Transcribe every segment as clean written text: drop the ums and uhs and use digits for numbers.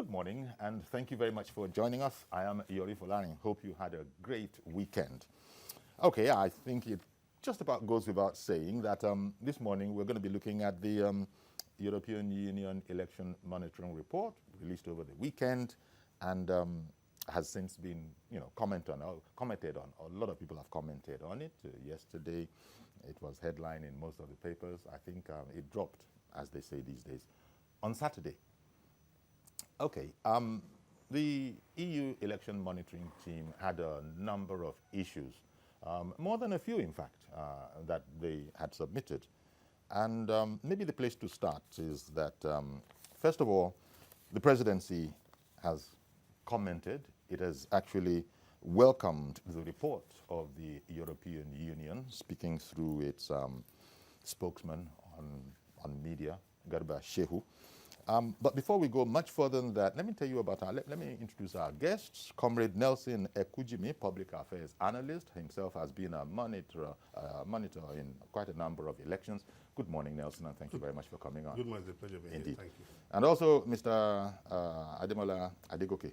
good morning, and thank you very much for joining us. I am Yori Folani. Hope you had a great weekend. Okay, I think it just about goes without saying that this morning we're going to be looking at the European Union Election Monitoring Report released over the weekend, and has since been, commented on. A lot of people have commented on it. Yesterday, it was headline in most of the papers. I think it dropped, as they say these days, on Saturday. Okay, the EU election monitoring team had a number of issues, more than a few, in fact, that they had submitted. And maybe the place to start is that, first of all, the presidency has commented. It has actually welcomed the report of the European Union, speaking through its spokesman on media, Garba Shehu. But before we go much further than that, let me tell you about let me introduce our guests. Comrade Nelson Ekujimi, public affairs analyst, himself has been a monitor in quite a number of elections. Good morning, Nelson, and thank you very much for coming on. Good morning, it's a pleasure being here. Thank you. And also Mr. Ademola Adegoke,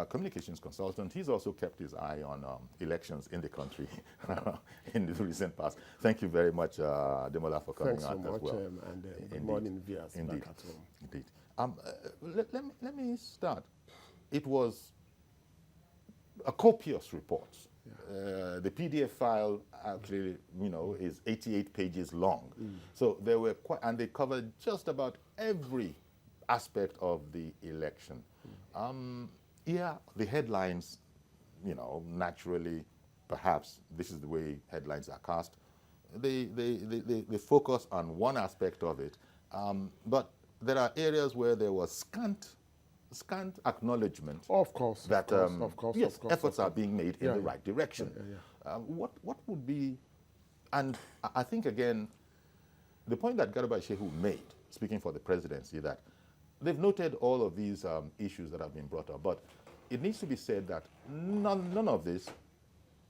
communications consultant. He's also kept his eye on elections in the country in the recent past. Thank you very much, Ademola, for coming on as well. And good morning, viewers. Indeed. Back at home. Indeed. Let me start. It was a copious report. Yeah. The PDF file actually, is 88 pages long. So there were and they covered just about every aspect of the election. Yeah, the headlines, naturally, perhaps this is the way headlines are cast. They focus on one aspect of it, but there are areas where there was scant acknowledgement. Of course, that of course, efforts are being made in the right direction. What would be, and I think again, the point that Garba Shehu made, speaking for the presidency, that they've noted all of these issues that have been brought up, but it needs to be said that none of this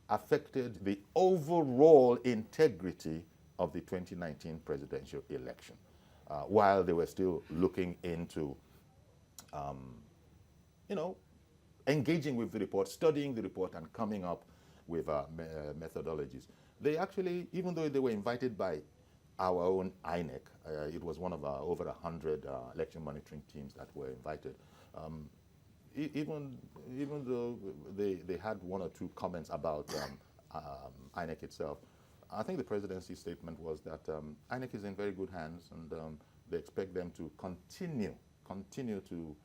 affected the overall integrity of the 2019 presidential election, while they were still looking into, engaging with the report, studying the report, and coming up with methodologies. They actually, even though they were invited by our own INEC, it was one of our over 100 election monitoring teams that were invited. Even though they had one or two comments about INEC itself, I think the presidency statement was that INEC is in very good hands, and they expect them to continue to,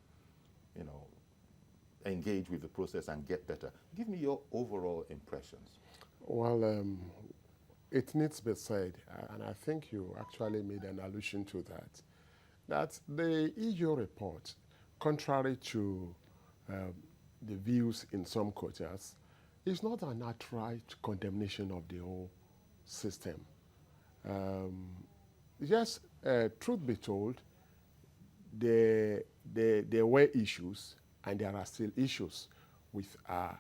engage with the process and get better. Give me your overall impressions. Well, it needs to be said, and I think you actually made an allusion to that the EU report, contrary to the views in some quarters, is not an outright condemnation of the whole system. Yes, truth be told, there were issues, and there are still issues with our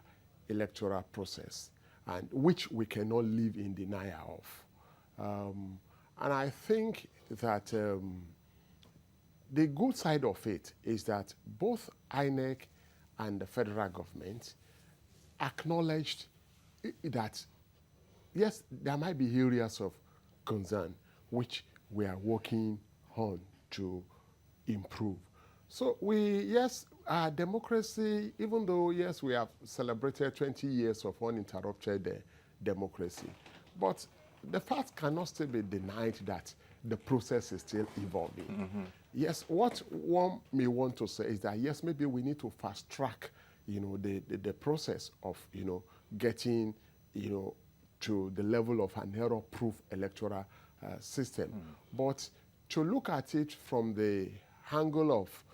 electoral process, and which we cannot live in denial of. And I think that the good side of it is that both INEC and the federal government acknowledged that, yes, there might be areas of concern which we are working on to improve. So our democracy, even though, yes, we have celebrated 20 years of uninterrupted democracy, but the fact cannot still be denied that the process is still evolving. Mm-hmm. Yes, what one may want to say is that, yes, maybe we need to fast track, the process of, getting, to the level of an error-proof electoral system. But to look at it from the angle of,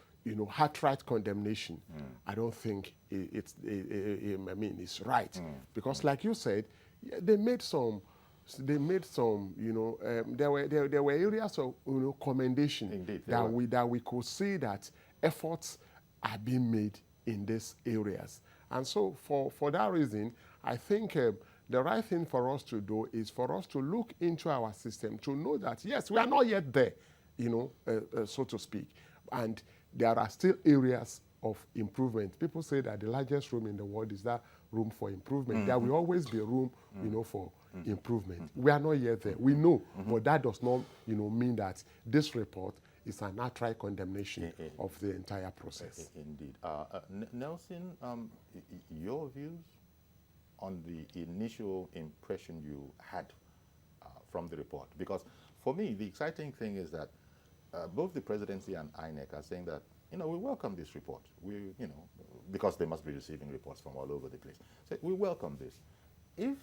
outright condemnation, I don't think it's right. Because like you said, they made some, there were areas of commendation. Indeed, that we could see that efforts are being made in these areas. And so for that reason, I think the right thing for us to do is for us to look into our system to know that, yes, we are not yet there, so to speak. And there are still areas of improvement. People say that the largest room in the world is that room for improvement. There will always be room, for improvement. We are not yet there. We know, but that does not, mean that this report is an outright condemnation of the entire process. Indeed. Nelson, your views on the initial impression you had from the report? Because for me, the exciting thing is that both the presidency and INEC are saying that, we welcome this report. Because they must be receiving reports from all over the place. So we welcome this. If,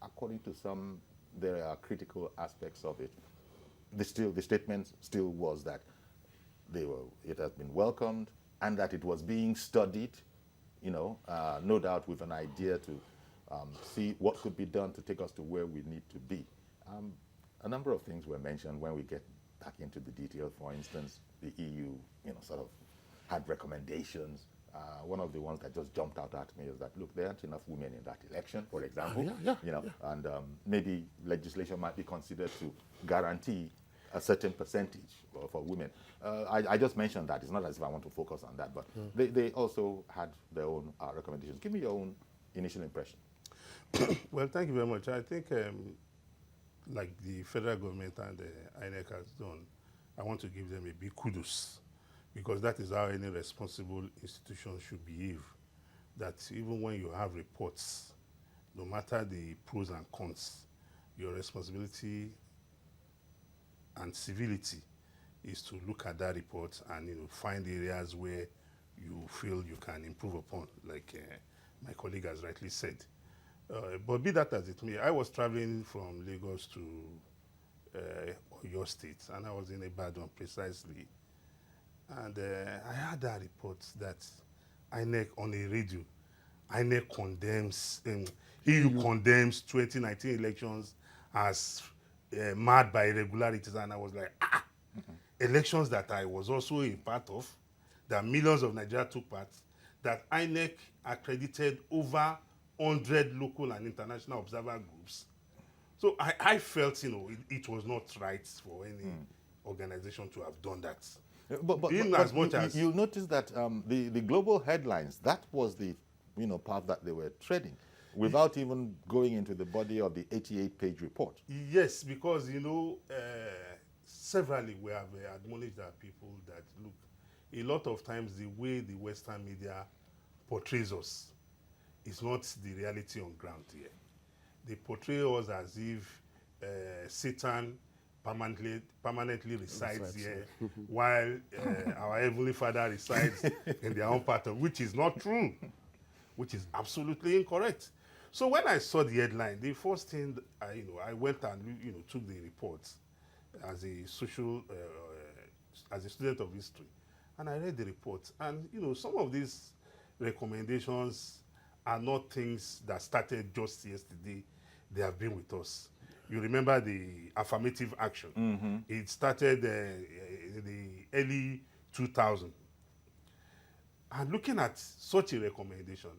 according to some, there are critical aspects of it, the statement still was that it has been welcomed and that it was being studied, no doubt with an idea to see what could be done to take us to where we need to be. A number of things were mentioned when we get back into the detail. For instance, the EU, sort of had recommendations. One of the ones that just jumped out at me is that, look, there aren't enough women in that election, for example. And maybe legislation might be considered to guarantee a certain percentage for women. I just mentioned that. It's not as if I want to focus on that, but they also had their own recommendations. Give me your own initial impression. Well, thank you very much. I think, like the federal government and the INEC has done, I want to give them a big kudos, because that is how any responsible institution should behave. That even when you have reports, no matter the pros and cons, your responsibility and civility is to look at that report and find areas where you feel you can improve upon, like my colleague has rightly said. But be that as it may, I was traveling from Lagos to Oyo State, and I was in Ibadan precisely. And I heard that report that INEC on a radio, INEC condemns, EU condemns 2019 elections as marred by irregularities. And I was like, elections that I was also a part of, that millions of Nigerians took part, that INEC accredited over 100 local and international observer groups. So I felt, it was not right for any organization to have done that. But you notice that the global headlines, that was the path that they were treading, without even going into the body of the 88-page report. Yes, because severally we have admonished our people that, look, a lot of times the way the Western media portrays us is not the reality on ground here. They portray us as if Satan permanently resides here, while our Heavenly Father resides in their own pattern, which is not true, which is absolutely incorrect. So when I saw the headline, the first thing I went and took the report as a as a student of history, and I read the report, and some of these recommendations are not things that started just yesterday. They have been with us. You remember the affirmative action. It started in the early 2000s. And looking at such a recommendation,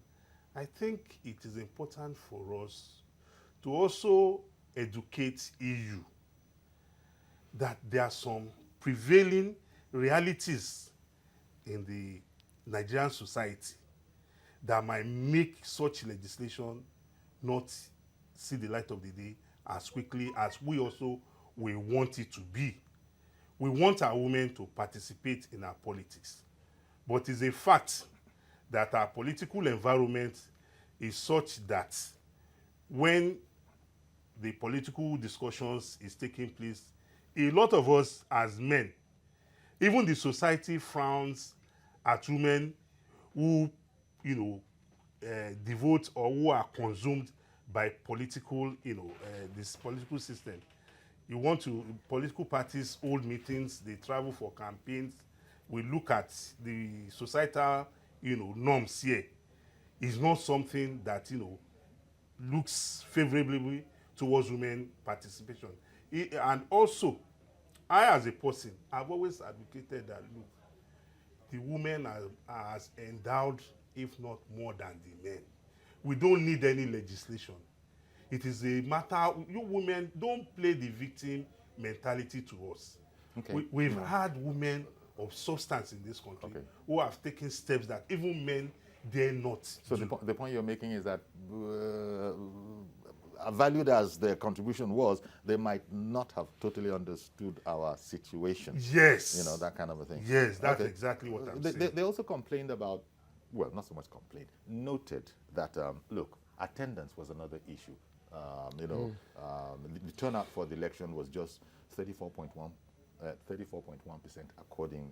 I think it is important for us to also educate EU that there are some prevailing realities in the Nigerian society that might make such legislation not see the light of the day as quickly as we also will want it to be. We want our women to participate in our politics. But it's a fact that our political environment is such that when the political discussions is taking place, a lot of us as men, even the society frowns at women who, devote or who are consumed by political, this political system. Political parties hold meetings, they travel for campaigns. We look at the societal, norms here. It's not something that, looks favorably towards women participation. And also, I as a person, I've always advocated that, look, the women are as endowed, if not more than the men. We don't need any legislation. It is a matter, you women, don't play the victim mentality to us. Okay. We've had women of substance in this country who have taken steps that even men dare not So do. the point you're making is that valued as their contribution was, they might not have totally understood our situation. Yes. You know, that kind of a thing. Yes, that's exactly what I'm saying. They also complained about, well, not so much complained, noted that, look, attendance was another issue. The turnout for the election was just 34.1%, according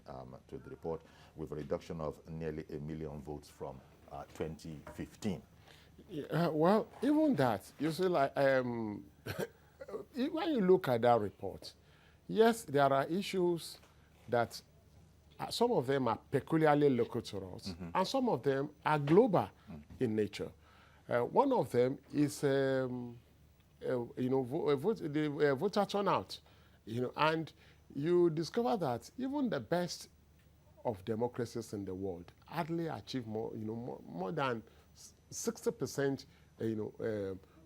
to the report, with a reduction of nearly 1 million votes from 2015. Well, even that, you see, like, when you look at that report, yes, there are issues that some of them are peculiarly local to us, and some of them are global in nature. One of them is, voter turnout, and you discover that even the best of democracies in the world hardly achieve more than 60%,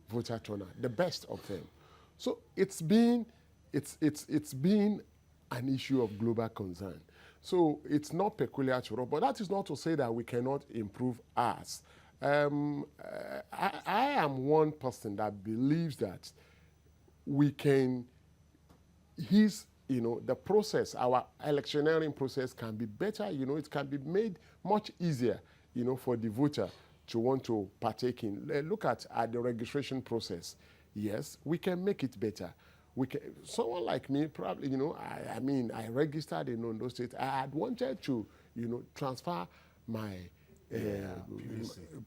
voter turnout, the best of them. So it's been an issue of global concern. So it's not peculiar to us, but that is not to say that we cannot improve ours. I am one person that believes that we can, the process, our electioneering process can be better, it can be made much easier, for the voter to want to partake in. Look at the registration process. Yes, we can make it better. Someone like me, probably, I registered in Ondo State. I had wanted to, transfer my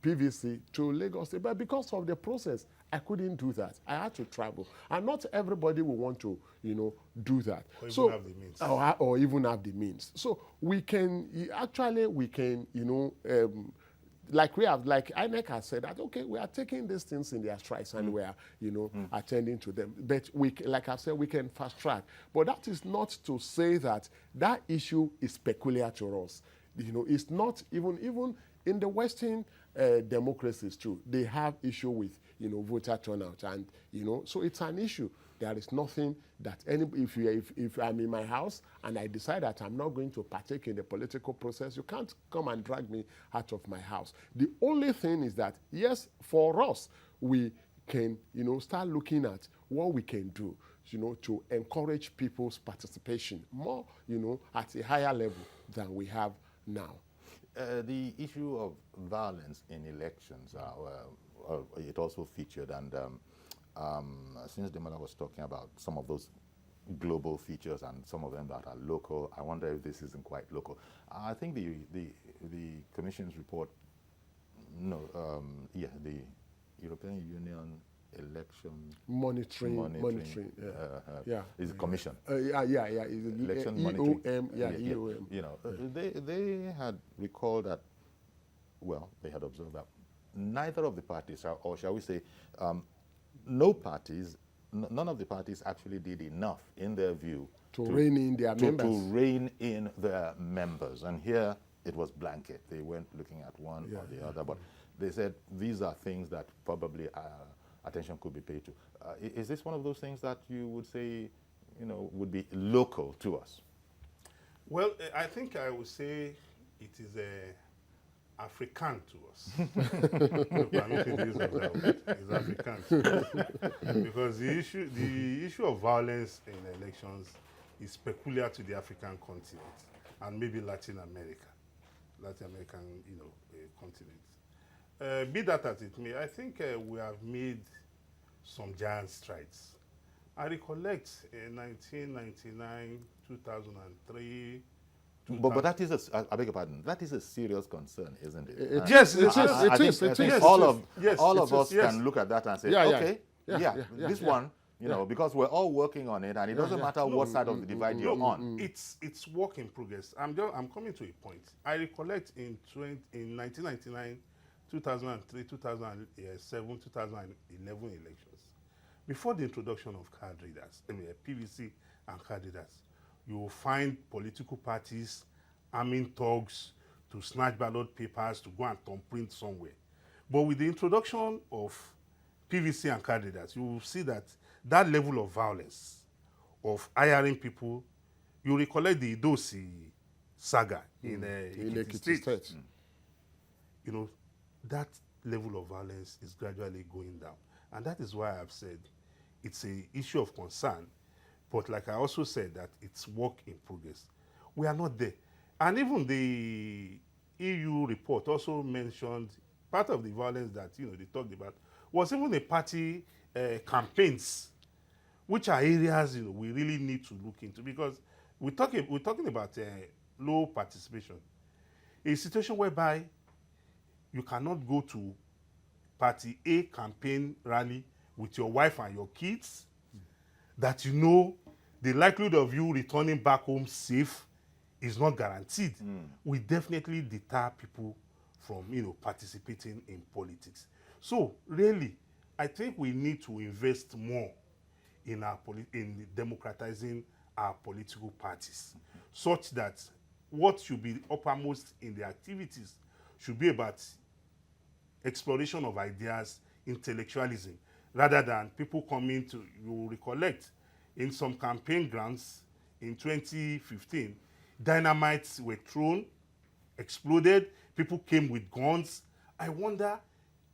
PVC to Lagos State, but because of the process, I couldn't do that. I had to travel, and not everybody will want to, do that. Or even have the means. Or even have the means. So we can like INEC has said that, okay, we are taking these things in their strides and we are, attending to them. But like I said, we can fast track. But that is not to say that that issue is peculiar to us. It's not even in the Western democracies too. They have issue with, voter turnout, and so it's an issue. There is nothing that if I'm in my house and I decide that I'm not going to partake in the political process, you can't come and drag me out of my house. The only thing is that, yes, for us, we can, start looking at what we can do, to encourage people's participation more, at a higher level than we have now. The issue of violence in elections, it also featured, and since Demola was talking about some of those global features and some of them that are local, I wonder if this isn't quite local. I think the Commission's report, the European Union election monitoring is a commission. Election monitoring. EOM. They had recalled that, well, they had observed that neither of the parties, or shall we say, none of the parties actually did enough, in their view, to rein in their members. To rein in their members. And here it was blanket. They weren't looking at one or the other, but they said these are things that probably attention could be paid to. Is this one of those things that you would say, would be local to us? Well, I think I would say it is African to us. It's African to us. Because the issue of violence in elections is peculiar to the African continent and maybe Latin American continent. Be that as it may, I think we have made some giant strides. I recollect in 1999, 2003. But that is I beg your pardon. That is a serious concern, isn't it? Yes, it is. I think all of us can look at that and say, this one, because we're all working on it, and it doesn't matter what side of the divide you're on. It's work in progress. I'm coming to a point. I recollect in 1999, 2003, 2007, 2011 elections, before the introduction of card readers, PVC and card readers, you will find political parties arming thugs to snatch ballot papers to go and thumbprint somewhere. But with the introduction of PVC and card readers, you will see that level of violence, of hiring people, you recollect the Idosi saga in Ekiti State. State. You know, that level of violence is gradually going down. And that is why I've said it's an issue of concern, but like I also said that it's work in progress. We are not there. And even the EU report also mentioned part of the violence that, they talked about was even the party campaigns, which are areas, we really need to look into, because we're talking about low participation. A situation whereby you cannot go to party A campaign rally with your wife and your kids, that the likelihood of you returning back home safe is not guaranteed. We definitely deter people from participating in politics. So really, I think we need to invest more in in democratizing our political parties, such that what should be uppermost in the activities should be about exploration of ideas, intellectualism, rather than people coming to, you recollect, in some campaign grounds in 2015, dynamites were thrown, exploded, people came with guns. I wonder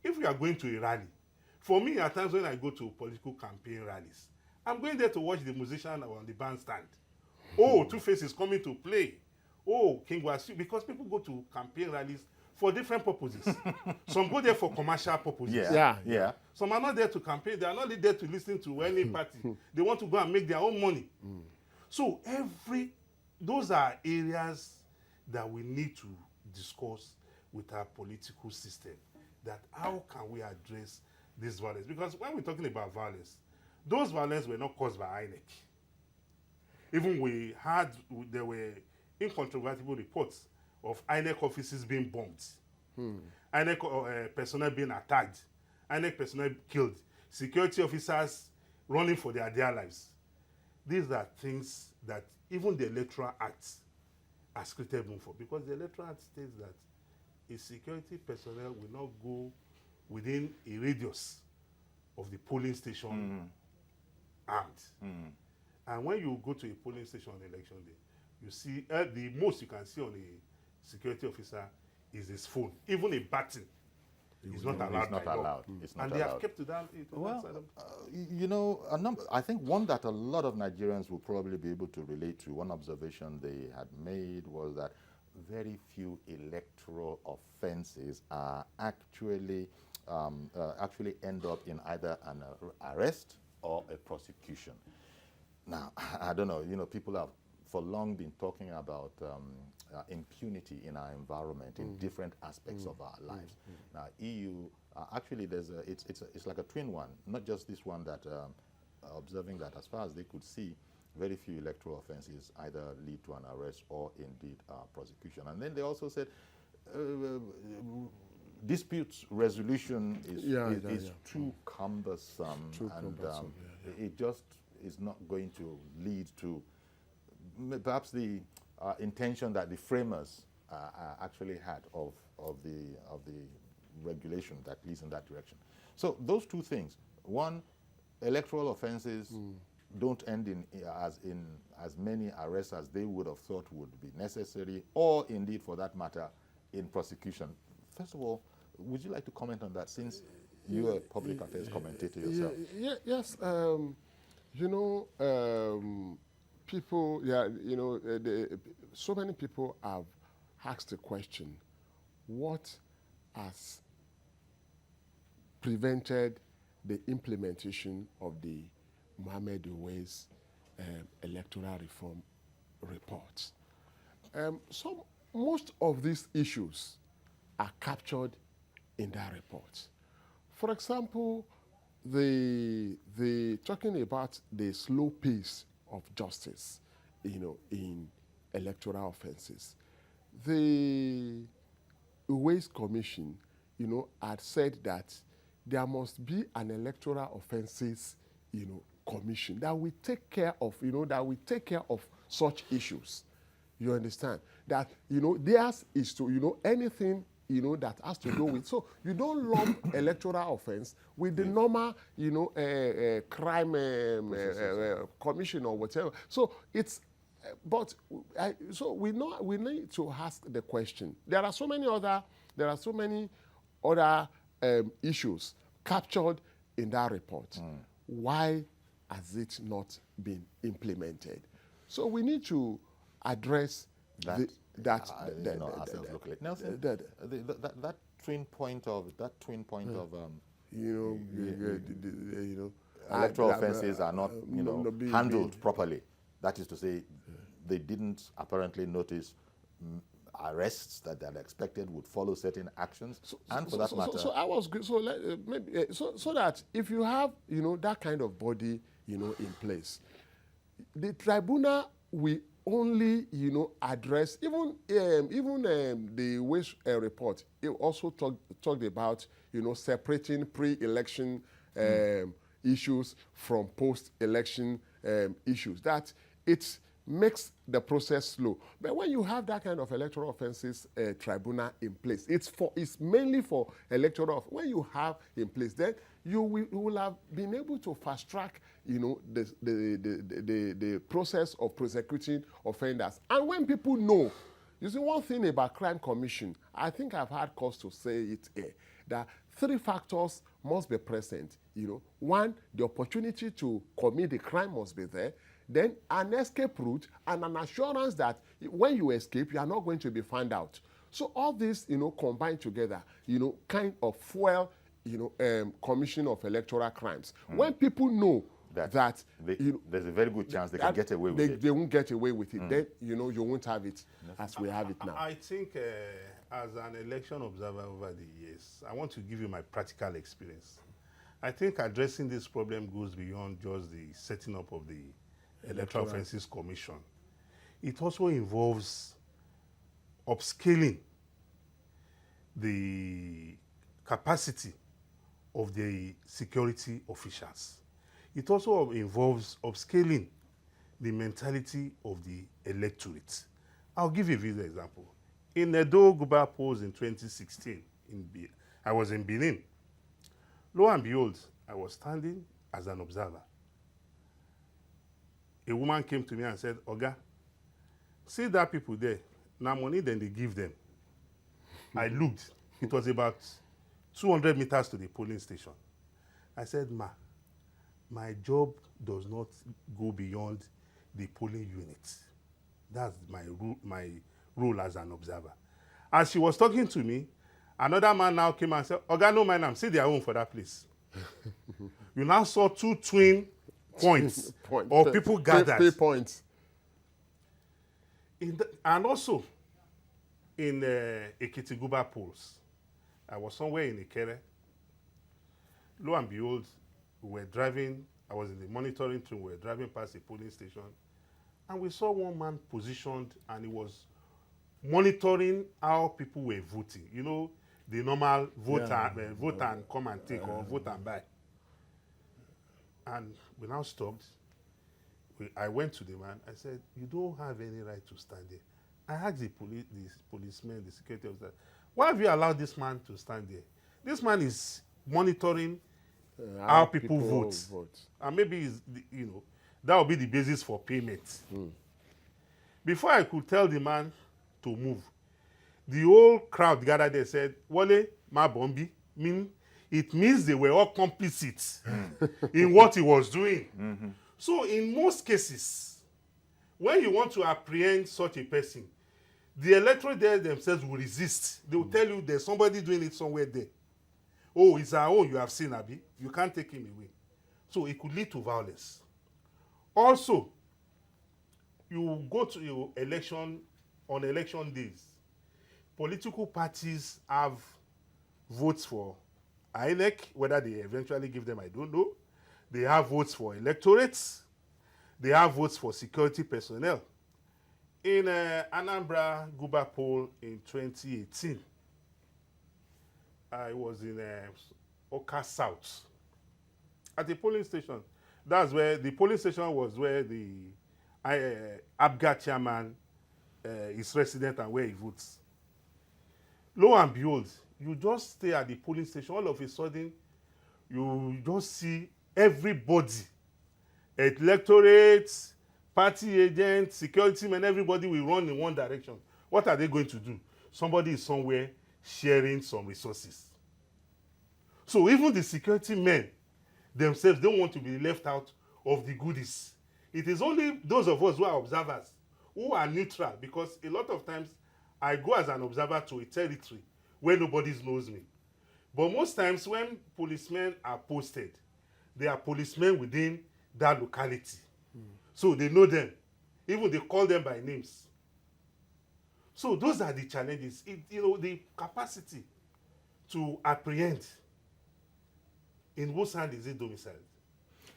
if we are going to a rally. For me, at times when I go to political campaign rallies, I'm going there to watch the musician on the bandstand. Oh, Two-Face is coming to play. Oh, King Wasiu, because people go to campaign rallies for different purposes. Some go there for commercial purposes. Yeah. Some are not there to campaign. They are not there to listen to any party. They want to go and make their own money. So those are areas that we need to discuss with our political system, that how can we address this violence? Because when we're talking about violence, those violence were not caused by INEC. Even there were incontrovertible reports of INEC offices being bombed, INEC personnel being attacked, INEC personnel killed, security officers running for their dear lives. These are things that even the Electoral Act has created room for, because the Electoral Act states that a security personnel will not go within a radius of the polling station armed. And when you go to a polling station on election day, you see the most you can see on a security officer is his phone. Even a button is not allowed. It's not allowed. It's not and allowed. they have kept to that. I think one that a lot of Nigerians will probably be able to relate to, one observation they had made was that very few electoral offenses are actually end up in either an arrest or a prosecution. Now, I don't know, people have for long been talking about impunity in our environment in different aspects of our lives. Now, EU, actually, it's like a twin one, not just this one that observing that as far as they could see, very few electoral offenses either lead to an arrest or indeed prosecution. And then they also said dispute resolution is too cumbersome, it just is not going to lead to perhaps the intention that the framers actually had of the regulation that leads in that direction. So those two things: one, electoral offenses don't end in as many arrests as they would have thought would be necessary, or indeed, for that matter, in prosecution. First of all, would you like to comment on that, since you're a public affairs commentator yourself? Yes. People, so many people have asked the question, what has prevented the implementation of the Mohammed Uwais electoral reform report? Most of these issues are captured in that report. For example, the talking about the slow pace of justice, in electoral offenses. The Uwais Commission, had said that there must be an electoral offenses, commission that will take care of, such issues. You understand? That, theirs is to, anything, that has to do with, so you don't lump electoral offense with the normal, crime commission or whatever. So it's But so we need to ask the question. There are so many other issues captured in that report. Why has it not been implemented? So we need to address Nelson, that twin point of electoral offences are not handled properly. That is to say, they didn't apparently notice arrests that they had expected would follow certain actions, So I was good. So maybe so that if you have that kind of body in place, the tribunal will only address even the waste report. It also talked about separating pre-election issues from post-election issues. That it makes the process slow. But when you have that kind of electoral offences tribunal in place, it's mainly for electoral. When you have in place, then you will have been able to fast track the process of prosecuting offenders. And when people know, you see, one thing about crime commission, I think I've had cause to say it here, that 3 factors must be present. One, the opportunity to commit the crime must be there. Then an escape route and an assurance that when you escape, you are not going to be found out. So all this, combined together, kind of fuel, commission of electoral crimes. When people know that there's a very good chance they can get away with it. They won't get away with it. Then, you won't have it as we have it now. I think as an election observer over the years, I want to give you my practical experience. I think addressing this problem goes beyond just the setting up of the Electoral Offences Commission. It also involves upscaling the capacity of the security officials. It also involves upscaling the mentality of the electorate. I'll give you a video example. In Edo Guba polls in 2016, I was in Benin. Lo and behold, I was standing as an observer. A woman came to me and said, "Oga, see that people there, now money then they give them." I looked. It was about 200 meters to the polling station. I said, "Ma, my job does not go beyond the polling unit. That's my role as an observer." As she was talking to me, another man now came and said, "Oga, no mind, see their own for that place." You now saw 2 twin points of people gathered. 3 points. And also, in Ekiti-Guba polls, I was somewhere in Ikere. Lo and behold, we were driving, I was in the monitoring team, we were driving past a polling station, and we saw one man positioned, and he was monitoring how people were voting. The normal vote and come and take, or vote and buy. And we now stopped. I went to the man. I said, "You don't have any right to stand there." I asked the policeman, the security officer, "Why have you allowed this man to stand there? This man is monitoring how people vote. And maybe that will be the basis for payment." Before I could tell the man to move, the whole crowd gathered there said, "Wale ma bombi," it means they were all complicit in what he was doing. So in most cases, when you want to apprehend such a person, the electorate there themselves will resist. They will tell you there's somebody doing it somewhere there. Oh, it's our own, you have seen, Abi. You can't take him away. So it could lead to violence. Also, you go to your election on election days. Political parties have votes for INEC, whether they eventually give them, I don't know. They have votes for electorates. They have votes for security personnel. In Anambra Guba poll in 2018, I was in Oka South at the polling station. That's where the polling station was, where the ABGA chairman is resident and where he votes. Lo and behold, you just stay at the polling station, all of a sudden, you just see everybody, electorates, Party agents, security men, everybody will run in one direction. What are they going to do? Somebody is somewhere sharing some resources. So even the security men themselves don't want to be left out of the goodies. It is only those of us who are observers, who are neutral, because a lot of times I go as an observer to a territory where nobody knows me. But most times when policemen are posted, they are policemen within that locality. So they know them. Even they call them by names. So those are the challenges. The capacity to apprehend. In whose hand is it domiciled?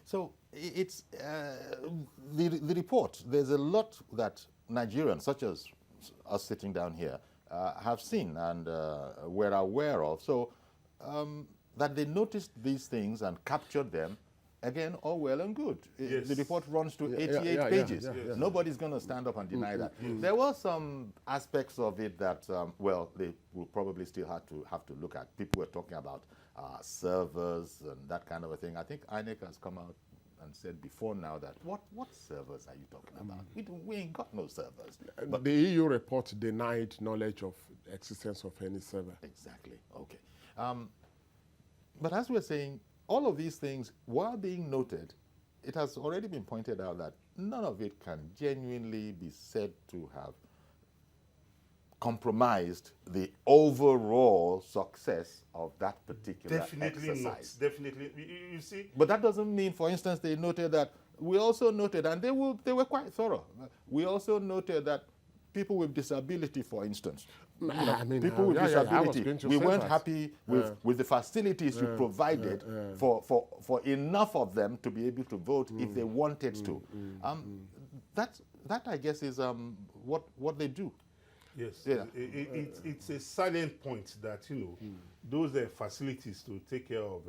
So it's the report. There's a lot that Nigerians, such as us sitting down here, have seen and were aware of. So that they noticed these things and captured them, again, all well and good. Yes. The report runs to 88 pages. Nobody's going to stand up and deny that. There were some aspects of it that, well, they will probably still have to look at. People were talking about servers and that kind of a thing. I think INEC has come out and said before now that what servers are you talking about? We ain't got no servers. But the EU report denied knowledge of the existence of any server. Exactly. Okay. But as we're saying, all of these things, while being noted, it has already been pointed out that none of it can genuinely be said to have compromised the overall success of that particular exercise. Definitely. You see? But that doesn't mean, for instance, they noted that, we also noted, and they were quite thorough, we also noted that people with disability, for instance, people with disability, we weren't happy with the facilities you provided for enough of them to be able to vote if they wanted to. That I guess is what they do. Yes, yeah. It's a salient point that those facilities to take care of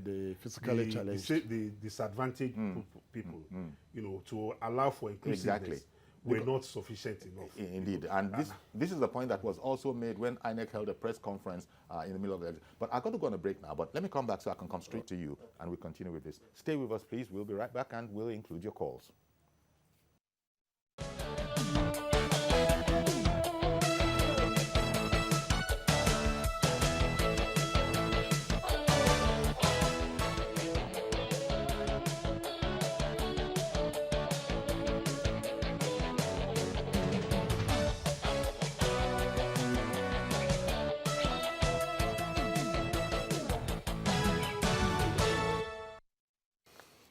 the physically challenged, the disadvantaged people, to allow for inclusiveness, were not sufficient enough. Indeed, and this is the point that was also made when INEC held a press conference in the middle of the. But I've got to go on a break now. But let me come back so I can come straight to you, and we'll continue with this. Stay with us, please. We'll be right back, and we'll include your calls.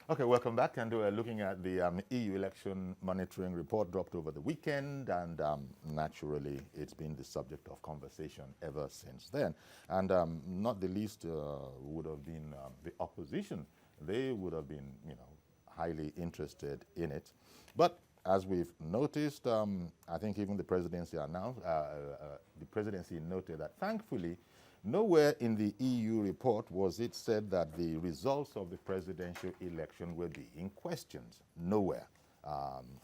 Okay, welcome back, and we're looking at the EU election monitoring report dropped over the weekend, and naturally it's been the subject of conversation ever since then. And not the least would have been the opposition. They would have been, highly interested in it. But as we've noticed, I think even the presidency announced, the presidency noted that thankfully, nowhere in the EU report was it said that the results of the presidential election were being questioned. Nowhere.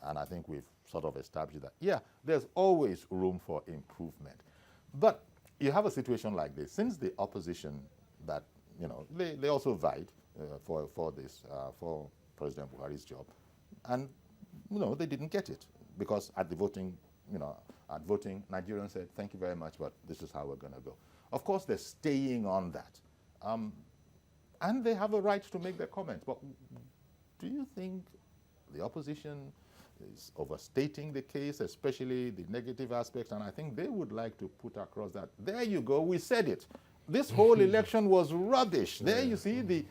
And I think we've sort of established that, yeah, there's always room for improvement. But you have a situation like this. Since the opposition that, they also vied for this, for President Buhari's job. And, they didn't get it. Because at the voting, Nigerians said, thank you very much, but this is how we're going to go. Of course, they're staying on that. And they have a right to make their comments. But do you think the opposition is overstating the case, especially the negative aspects? And I think they would like to put across that, there you go, we said it. This whole election was rubbish. There you see,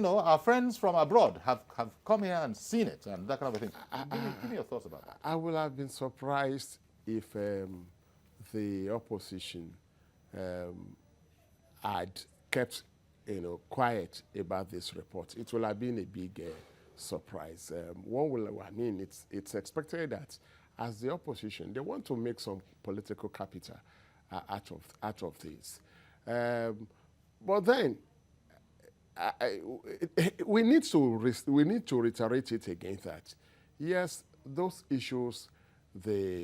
our friends from abroad have come here and seen it and that kind of a thing. Give me your thoughts about that. I would have been surprised if the opposition had kept, quiet about this report. It will have been a big surprise. It's expected that as the opposition, they want to make some political capital out of this. But then, we need to reiterate it again that yes, those issues,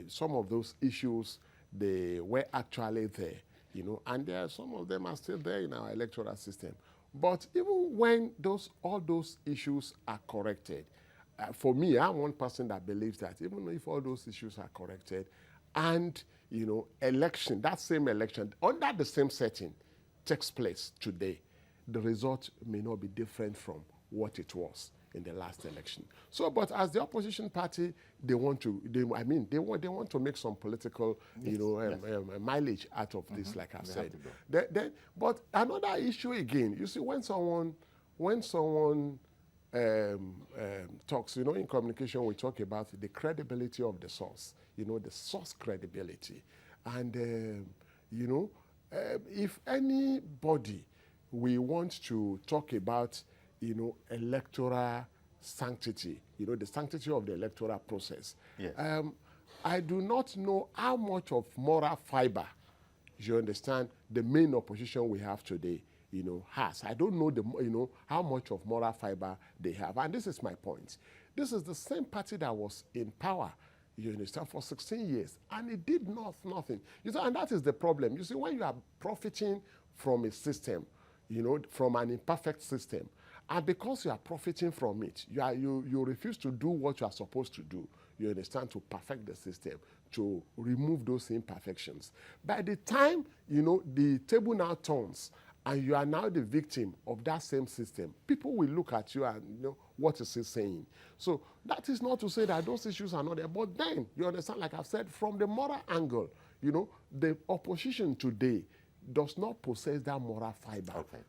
some of those issues, they were actually there. And some of them are still there in our electoral system. But even when all those issues are corrected, for me, I'm one person that believes that even if all those issues are corrected and, election, that same election, under the same setting, takes place today, the result may not be different from what it was in the last election. So, but as the opposition party, they want to make some political, mileage out of this, like I said. But another issue again, you see, when someone talks, in communication, we talk about the credibility of the source, the source credibility. And, if anybody we want to talk about, electoral sanctity, the sanctity of the electoral process. Yes. I do not know how much of moral fiber, you understand, the main opposition we have today, has. I don't know how much of moral fiber they have. And this is my point. This is the same party that was in power, you understand, for 16 years, and it did nothing. And that is the problem. You see, when you are profiting from a system, from an imperfect system, and because you are profiting from it, you refuse to do what you are supposed to do, you understand, to perfect the system, to remove those imperfections. By the time, the table now turns, and you are now the victim of that same system, people will look at you and what is he saying. So that is not to say that those issues are not there, but then, you understand, like I've said, from the moral angle, the opposition today does not possess that moral fiber. Okay.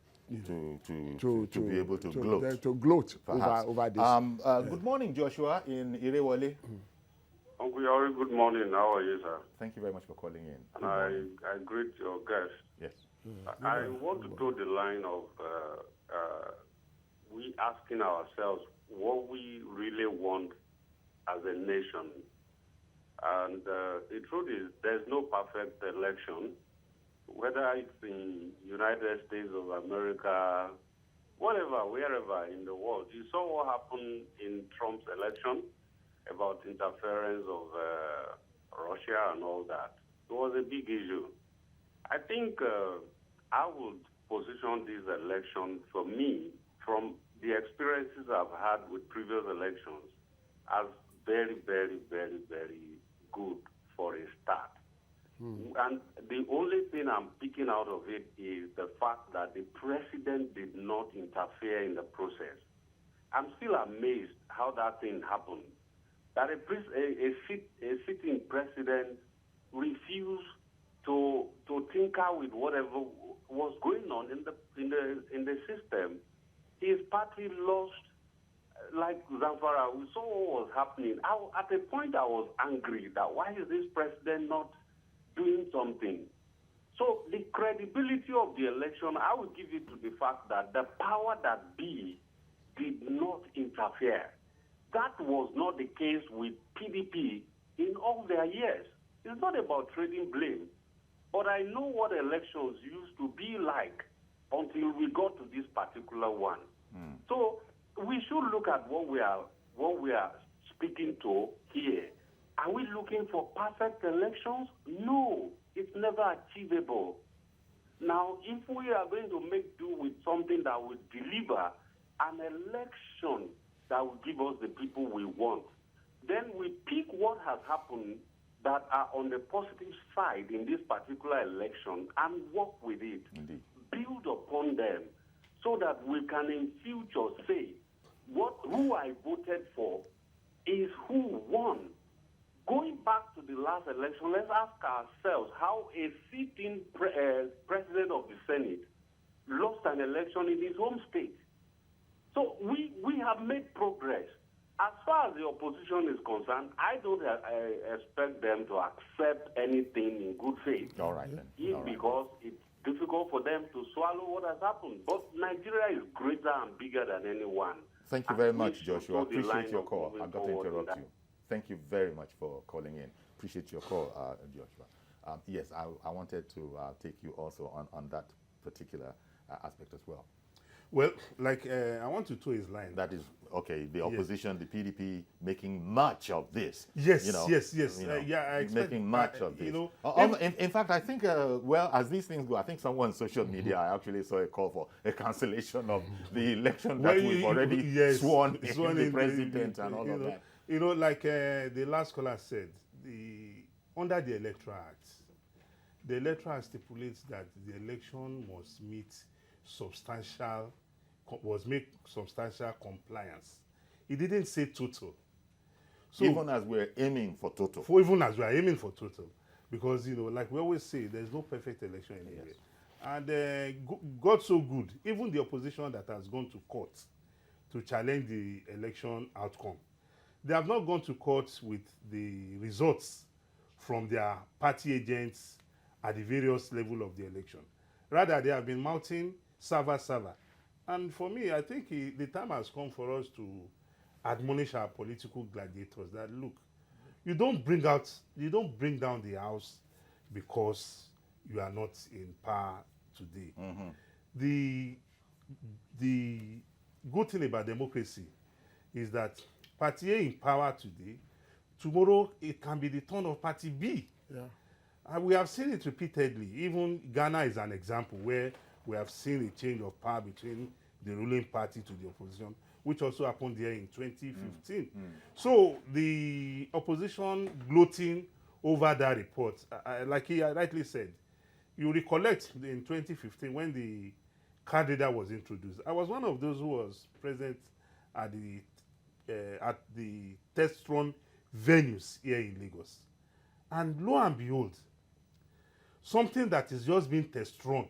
To be able to gloat. To gloat over this. Good morning, Joshua in Irewole. Uncle Yori, good morning. How are you, sir? Thank you very much for calling in. And I greet your guest. Yes. I want to draw the line of we asking ourselves what we really want as a nation. And the truth is, there's no perfect election, whether it's in United States of America, whatever, wherever in the world. You saw what happened in Trump's election about interference of Russia and all that. It was a big issue. I think I would position this election, for me, from the experiences I've had with previous elections, as very, very, very, very good for a start. And the only thing I'm picking out of it is the fact that the president did not interfere in the process. I'm still amazed how that thing happened. That a sitting president refused to tinker with whatever was going on in the system. His party lost, like Zamfara. We saw what was happening. At a point, I was angry that why is this president not doing something? So the credibility of the election, I will give it to the fact that the power that be did not interfere. That was not the case with PDP in all their years. It's not about trading blame. But I know what elections used to be like until we got to this particular one. So we should look at what we are speaking to here. Are we looking for perfect elections? No, it's never achievable. Now, if we are going to make do with something that will deliver an election that will give us the people we want, then we pick what has happened that are on the positive side in this particular election and work with it. Indeed. Build upon them so that we can in future say, who I voted for is who won. Going back to the last election, let's ask ourselves how a sitting president of the Senate lost an election in his home state. So we have made progress. As far as the opposition is concerned, I don't expect them to accept anything in good faith. All right, then. Because it's difficult for them to swallow what has happened. But Nigeria is greater and bigger than anyone. Thank you very much, Joshua. Appreciate your call. I've got to interrupt you. Thank you very much for calling in. Appreciate your call, Joshua. Yes, I wanted to take you also on that particular aspect as well. Well, like I want to toe his line. That is, okay, the opposition, the PDP, making much of this. Yes, you know, yes. You know, Yeah, I expect making much of this. You know, in fact, I think, well, as these things go, I think someone on social media, I actually saw a call for a cancellation of the election that we've already sworn in the president and all of that. You know, like the last caller said, under the Electoral Act, the Electoral Act stipulates that the election must make substantial compliance. It didn't say total. So even as we're aiming for total. Even as we are aiming for total. Because, you know, like we always say, there's no perfect election anywhere. Yes. And God so good, even the opposition that has gone to court to challenge the election outcome, they have not gone to court with the results from their party agents at the various level of the election. Rather, they have been mounting server. And for me, I think the time has come for us to admonish our political gladiators that, look, you don't bring down the house because you are not in power today. The good thing about democracy is that Party A in power today, tomorrow it can be the turn of Party B. Yeah. And we have seen it repeatedly. Even Ghana is an example where we have seen a change of power between the ruling party to the opposition, which also happened there in 2015. So the opposition gloating over that report, like he rightly said, you recollect in 2015 when the card reader was introduced. I was one of those who was present at the test run venues here in Lagos. And lo and behold, something that is just being test run,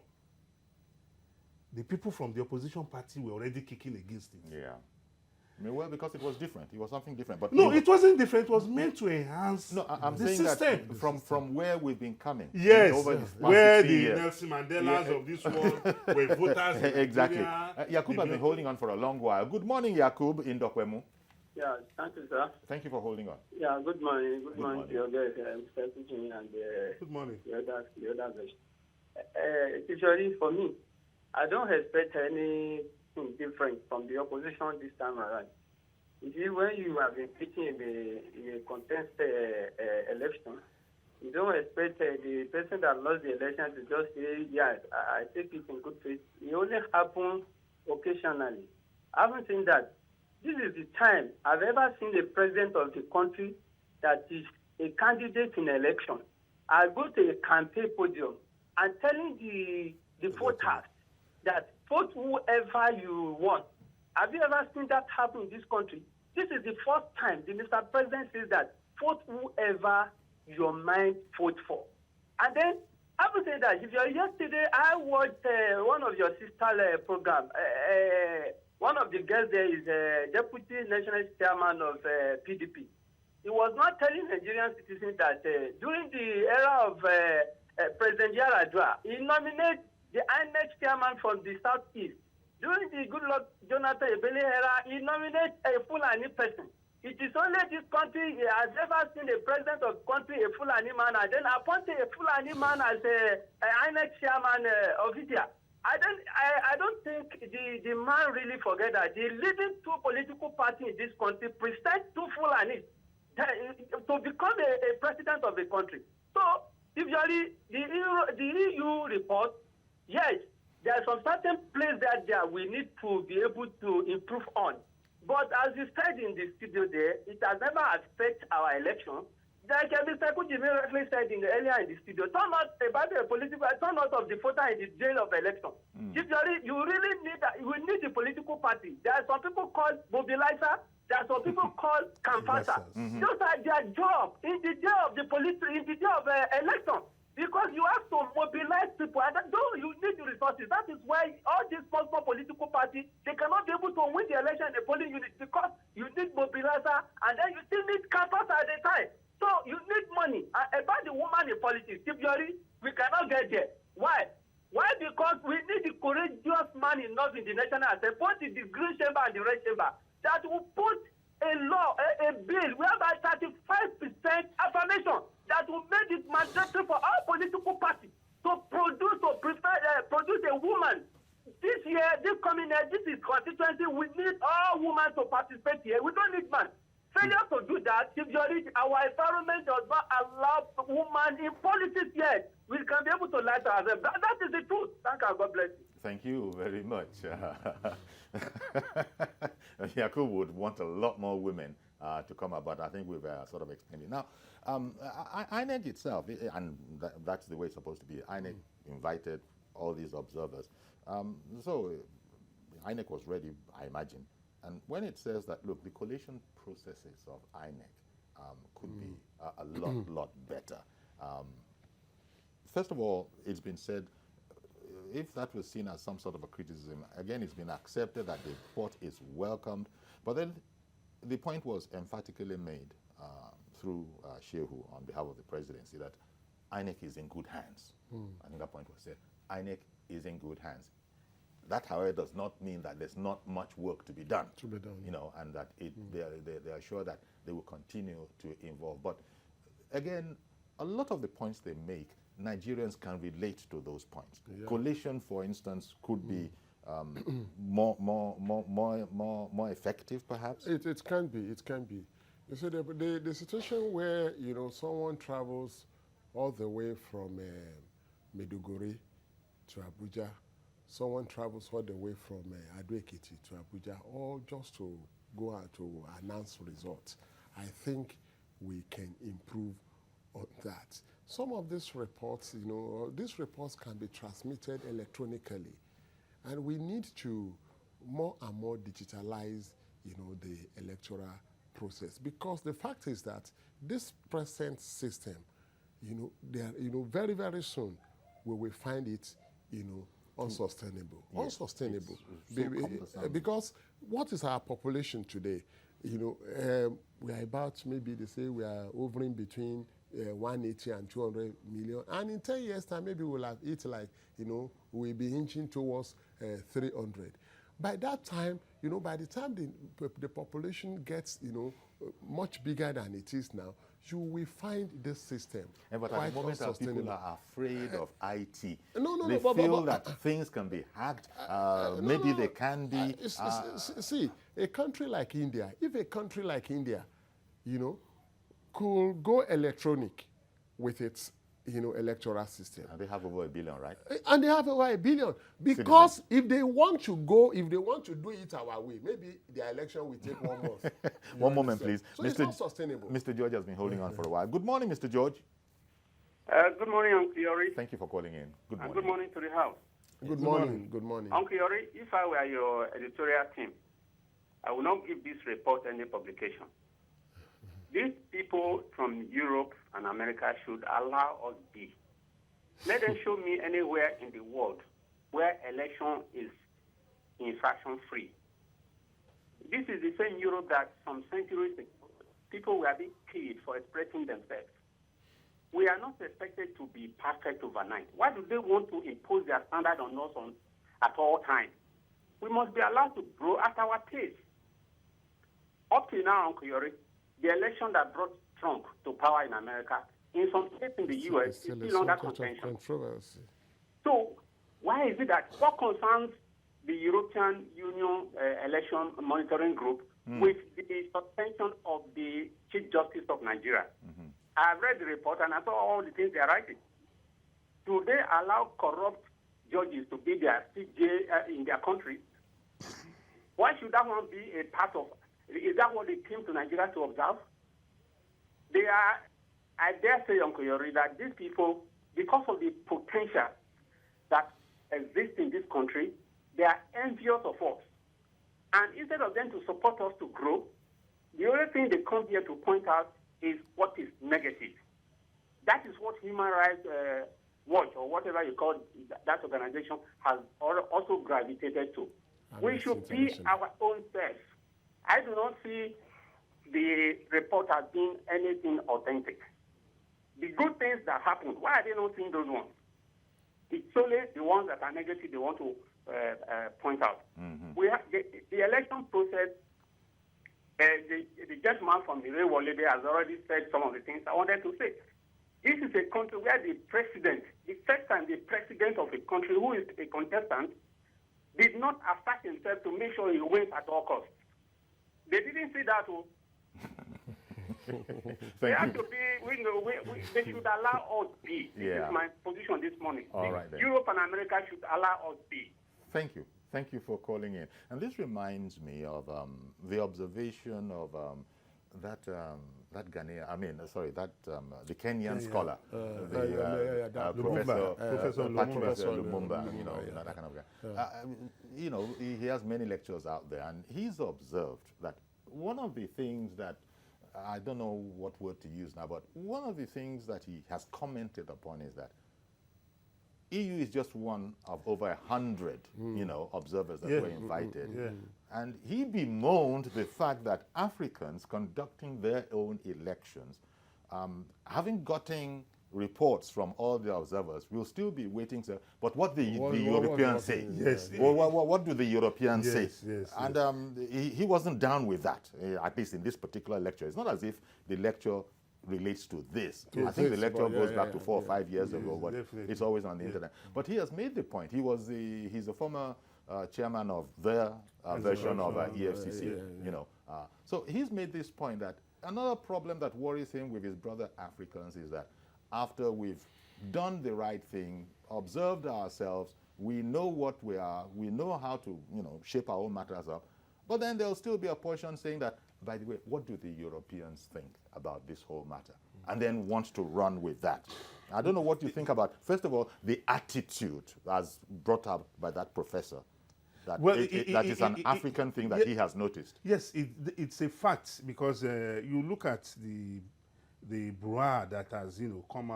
the people from the opposition party were already kicking against it. Yeah. I mean, well, because it was different. It was something different. But no, it wasn't different. It was meant to enhance I'm the saying system. That from where we've been coming. Yes, over where the years. Nelson Mandelas of this world were voters in exactly. Nigeria. Yakub has been holding on for a long while. Good morning, Yakub in Dokwemu. Yeah, thank you, sir. Thank you for holding on. Yeah, good morning. Good morning to your guys, Mr. Kuching and good morning. The other guys. Usually, for me, I don't expect anything different from the opposition this time around. You see, when you have been pitching in a contest election, you don't expect the person that lost the election to just say, yes, I take it in good faith. It only happens occasionally. I haven't seen that. This is the time I've ever seen the president of the country that is a candidate in election. I go to a campaign podium and telling the voters that vote whoever you want. Have you ever seen that happen in this country? This is the first time the Mr. President says that vote whoever your mind vote for. And then, I would say that yesterday I watched one of your sister program. One of the girls there is Deputy National Chairman of PDP. He was not telling Nigerian citizens that during the era of President Yaradua, he nominated the INEC chairman from the Southeast. During the Goodluck Jonathan Ebele era, he nominated a Fulani person. It is only this country has ever seen a president of the country, a Fulani man, and then appointed a Fulani man as a INEC chairman of India. I don't think the man really forget that the leading two political parties in this country present two Fulani to become a president of the country. So, if you are the EU report, yes, there are some certain places that we need to be able to improve on. But as you said in the studio there, it has never affected our election. Like Mr. Kujimi rightly said earlier in the studio, turnout of the voter in the day of election. You really need the political party. There are some people called mobilizer. There are some people called canvasser. Those are their job in the day of the election. Because you have to mobilize people, and though you need the resources, that is why all these small political parties, they cannot be able to win the election in a polling unit because you need mobilizer, and then you still need campus at the time. So you need money. About the woman in politics, typically, we cannot get there. Why? Why? Because we need the courageous man enough in the National Assembly, both in the green chamber and the red chamber, that will put a law, a bill, whereby 35% affirmation that will make it mandatory for all political parties to produce a woman this year, this coming year, this is constituency. We need all women to participate here. We don't need men. Failure to do that, if our environment does not allow women in politics yet, we can be able to lie to ourselves. That is the truth. Thank you. God bless you. Thank you very much. Yakub would want a lot more women to come up, but I think we've sort of explained it. Now, INEC itself, and that's the way it's supposed to be, INEC invited all these observers. So INEC was ready, I imagine. And when it says that, look, the collation processes of INEC could be a lot better. First of all, it's been said, if that was seen as some sort of a criticism, again, it's been accepted that the report is welcomed. But then the point was emphatically made through Shehu on behalf of the presidency that INEC is in good hands. I think that point was said. INEC is in good hands. That, however, does not mean that there's not much work to be done. You know, and that they are sure that they will continue to involve. But again, a lot of the points they make, Nigerians can relate to those points. Yeah. Collation, for instance, could be more effective, perhaps. It can be. It can be. You see, the situation where someone travels all the way from Maiduguri to Abuja. Someone travels all the way from Ado-Ekiti to Abuja, all just to go out to announce results. I think we can improve on that. Some of these reports, these reports can be transmitted electronically, and we need to more and more digitalize, the electoral process, because the fact is that this present system, very, very soon we will find it, unsustainable. Unsustainable. Because what is our population today? We are about, maybe they say we are hovering between 180 and 200 million. And in 10 years' time, maybe we'll have it like, we'll be inching towards 300. By that time, by the time the population gets, much bigger than it is now, you will find this system but quite at the moment, unsustainable. People are afraid of IT. They feel that things can be hacked. Maybe they can be. See, a country like India, if a country like India, could go electronic with its, electoral system. And they have over 1 billion, right? And they have over 1 billion. Because if they want to do it our way, maybe the election will take 1 month. One moment, please. So it's not sustainable. Mr. George has been holding on for a while. Good morning, Mr. George. Good morning, Uncle Yori. Thank you for calling in. Good morning. And good morning to the House. Good morning. Good morning. Uncle Yori, if I were your editorial team, I would not give this report any publication. These people from Europe and America should allow us be. Let them show me anywhere in the world where election is infraction-free. This is the same Europe that some centuries ago, people were being killed for expressing themselves. We are not expected to be perfect overnight. Why do they want to impose their standard on us at all times? We must be allowed to grow at our pace. Up to now, Uncle Yori, the election that brought Trump to power in America, in some states in the U.S., is still under contention. So why is it that what concerns the European Union election monitoring group with the suspension of the Chief Justice of Nigeria? I've read the report and I saw all the things they are writing. Do they allow corrupt judges to be their CJ in their country? Why should that one be a part of? Is that what they came to Nigeria to observe? They are, I dare say, Uncle Yori, that these people, because of the potential that exists in this country, they are envious of us. And instead of them to support us to grow, the only thing they come here to point out is what is negative. That is what Human Rights Watch, or whatever you call that organization, has also gravitated to. We should be our own selves. I do not see the report as being anything authentic. The good things that happen, why are they not seeing those ones? It's only the ones that are negative they want to point out. We have the election process. The gentleman from the Electoral has already said some of the things I wanted to say. This is a country where the president, the first time the president of a country who is a contestant, did not assert himself to make sure he wins at all costs. They didn't see that. They have to be, they should allow us be. This is my position this morning. All right, then. Europe and America should allow us be. Thank you. Thank you for calling in. And this reminds me of the observation of that Ghanaian, the Kenyan scholar, Professor Lumumba, that kind of guy. He has many lectures out there, and he's observed that one of the things that, I don't know what word to use now, but one of the things that he has commented upon is that EU is just one of over 100, observers that were invited. And he bemoaned the fact that Africans conducting their own elections, having gotten reports from all the observers, will still be waiting to, but what the Europeans say. Yes. What do the Europeans say? Yes. And he wasn't down with that, at least in this particular lecture. It's not as if the lecture relates to this. I think the lecture goes back to 4 or 5 years ago, but it's always on the internet. But he has made the point. He's a former chairman of their version of EFCC. So he's made this point that another problem that worries him with his brother Africans is that after we've done the right thing, observed ourselves, we know what we are, we know how to shape our own matters up, but then there'll still be a portion saying that, by the way, what do the Europeans think about this whole matter? And then wants to run with that. I don't know what you think about, first of all, the attitude as brought up by that professor. That, that is an African thing that he has noticed. Yes, it's a fact, because you look at the brouhaha that has come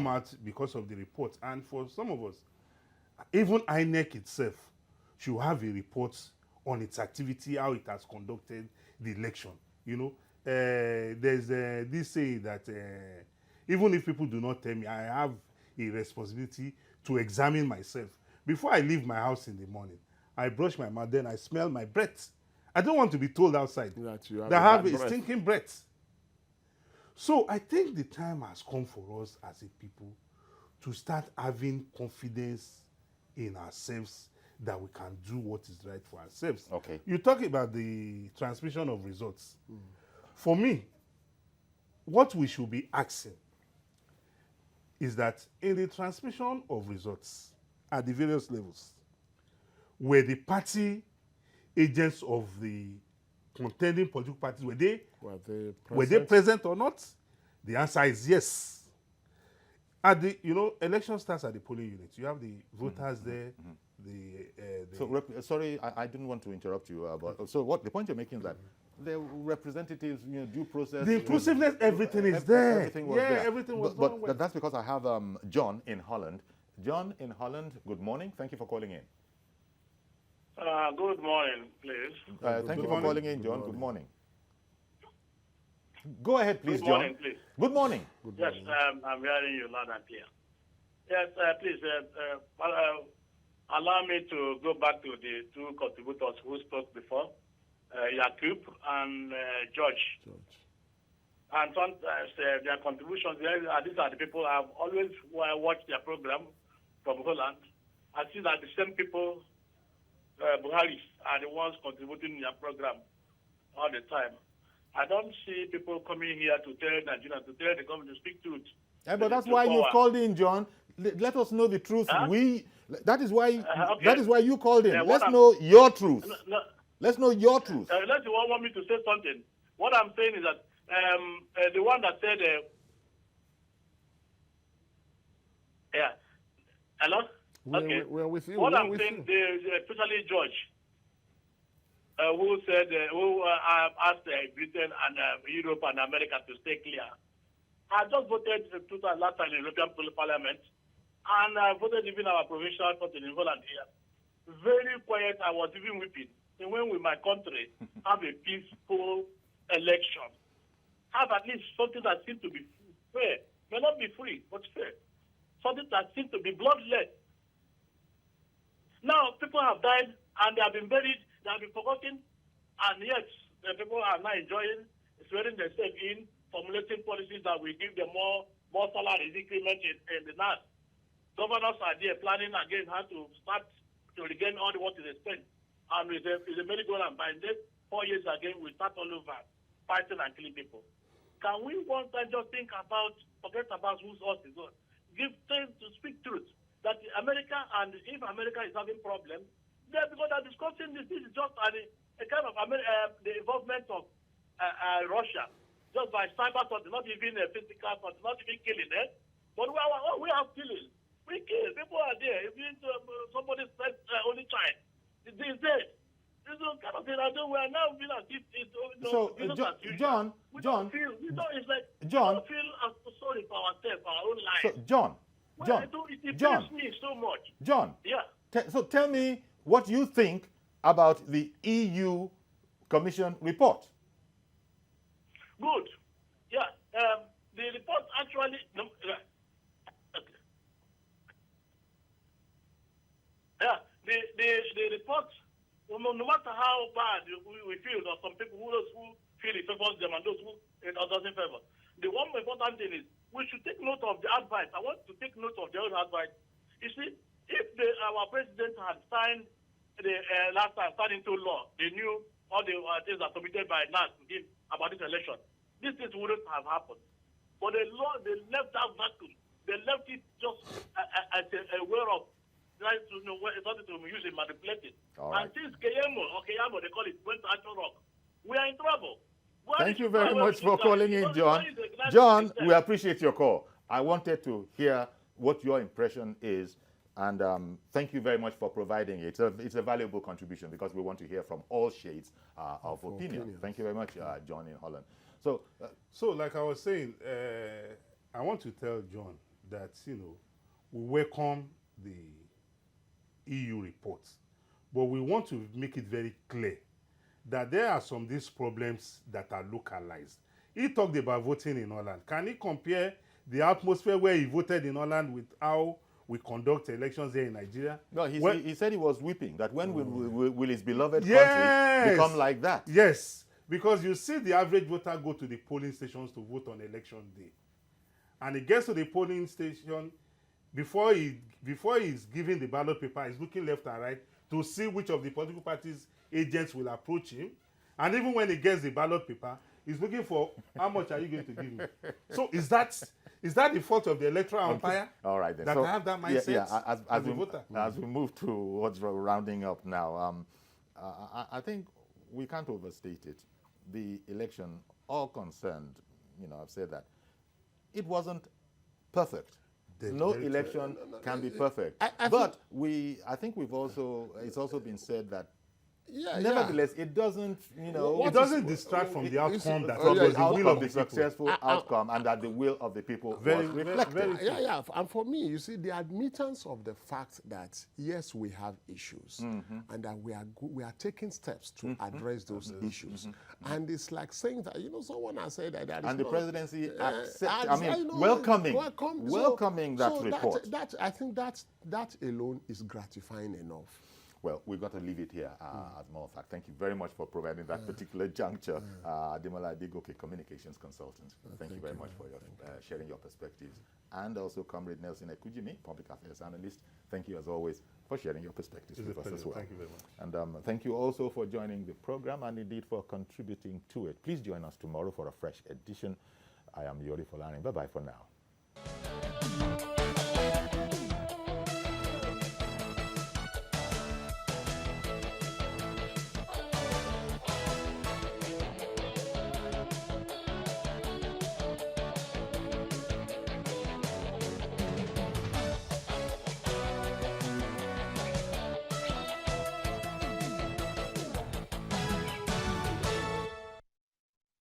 out because of the report, and for some of us, even INEC itself should have a report on its activity, how it has conducted the election. There's this saying that even if people do not tell me, I have a responsibility to examine myself. Before I leave my house in the morning, I brush my mouth, then I smell my breath. I don't want to be told outside that I have a stinking breath. So I think the time has come for us as a people to start having confidence in ourselves that we can do what is right for ourselves. Okay. You talk about the transmission of results. For me, what we should be asking is that in the transmission of results at the various levels, were the party agents of the contending political parties, were they present or not? The answer is yes. At the election starts at the polling unit. You have the voters there. Sorry, I didn't want to interrupt you. So what the point you're making is that the representatives, due process, the inclusiveness, everything is there. Everything was there. Everything was but done well. That's because I have John in Holland. John in Holland, good morning. Thank you for calling in. Good morning, please. Thank you for calling in, John. Good morning. Go ahead, please, Good morning, John. please. Good morning. Yes, I'm hearing you loud and clear. Yes, please, allow me to go back to the two contributors who spoke before, Yakub and George. And sometimes their contributions, these are the people I've always watched their program from Holland. I see that the same people, Buhari, are the ones contributing in their program all the time. I don't see people coming here to tell Nigeria, to tell the government to speak truth. But that's why you've called in, John. Let us know the truth. Huh? That is why okay. That is why you called in. Let's I'm, know your truth. No, Let's know your truth. unless you want me to say something. What I'm saying is that the one that said, hello? Okay. We're with you. What I'm saying, especially George, who said, who asked Britain and Europe and America to stay clear. I just voted last time in the European Parliament, and I voted even our provincial court in Holland here. Very quiet, I was even weeping. And when with my country have a peaceful election, have at least something that seems to be fair, may not be free, but fair. Something that seems to be bloodless. Now, people have died, and they have been buried, they have been forgotten, and yet the people are now enjoying, swearing themselves in, formulating policies that will give them more salary increment in the north. Governors are there planning again how to start to regain all what is spent. And it's a merry-go-round. By then, 4 years again, we start all over, fighting and killing people. Can we one time just forget about whose horse is on? Give time to speak truth. That America, and if America is having problems, then because they're discussing this is just a kind of the involvement of Russia, just by cyber thought, not even a physical thought, not even killing it. But we have killing. We kill. People are there. If somebody says only child, it's dead. This is kind of thing I do. We are now feeling as if it's so, John, we don't feel sorry for ourselves, our own life. So, John, it pains me so much. John, yeah. So tell me what you think about the EU Commission report. Good. Yeah. The report actually. Yeah. The report. No matter how bad we feel, or some people who feel it favors them and those who it doesn't favor. The one important thing is we should take note of the advice. I want to take note of their own advice. You see, if our president had signed the last time, signed into law, they knew all the things that submitted by NAS to him about this election, these things wouldn't have happened. But they left that vacuum. They left it just as a way of trying to know something to use it, manipulate it. Right. And since Keyamo, they call it, went to Action Rock, we are in trouble. Thank you very much for calling in, John. John, we appreciate your call. I wanted to hear what your impression is, and thank you very much for providing it. It's a valuable contribution because we want to hear from all shades of opinion. Thank you very much, John in Holland. So, like I was saying, I want to tell John that, we welcome the EU reports, but we want to make it very clear that there are some of these problems that are localized. He talked about voting in Holland. Can he compare the atmosphere where he voted in Holland with how we conduct elections here in Nigeria? No, he said he was weeping, that when will his beloved country become like that? Yes, because you see the average voter go to the polling stations to vote on election day. And he gets to the polling station, before he's giving the ballot paper, he's looking left and right to see which of the political parties' agents will approach him. And even when he gets the ballot paper, he's looking for how much are you going to give me? So is that the fault of the electoral umpire? All right, then. That so, I have that mindset as a voter? As we move towards rounding up now, I think we can't overstate it. The election, all concerned, I've said that, it wasn't perfect. No election can be perfect. But I think it's also been said that nevertheless, it doesn't, it doesn't distract from the outcome that was the will of the successful outcome, and that the will of the people was reflected. And for me, you see, the admittance of the fact that yes, we have issues, and that we are taking steps to address those issues, and it's like saying that someone has said that, and the presidency welcoming that report. I think that alone is gratifying enough. Well, we've got to leave it here, as a matter of fact. Thank you very much for providing that particular juncture. Ademola Adegoke, Communications Consultant. Thank you very much for sharing your perspectives. And also Comrade Nelson Ekujimi, Public Affairs Analyst. Thank you, as always, for sharing your perspectives with us as well. Thank you very much. And thank you also for joining the program and indeed for contributing to it. Please join us tomorrow for a fresh edition. I am Yori Folani. Bye-bye for now.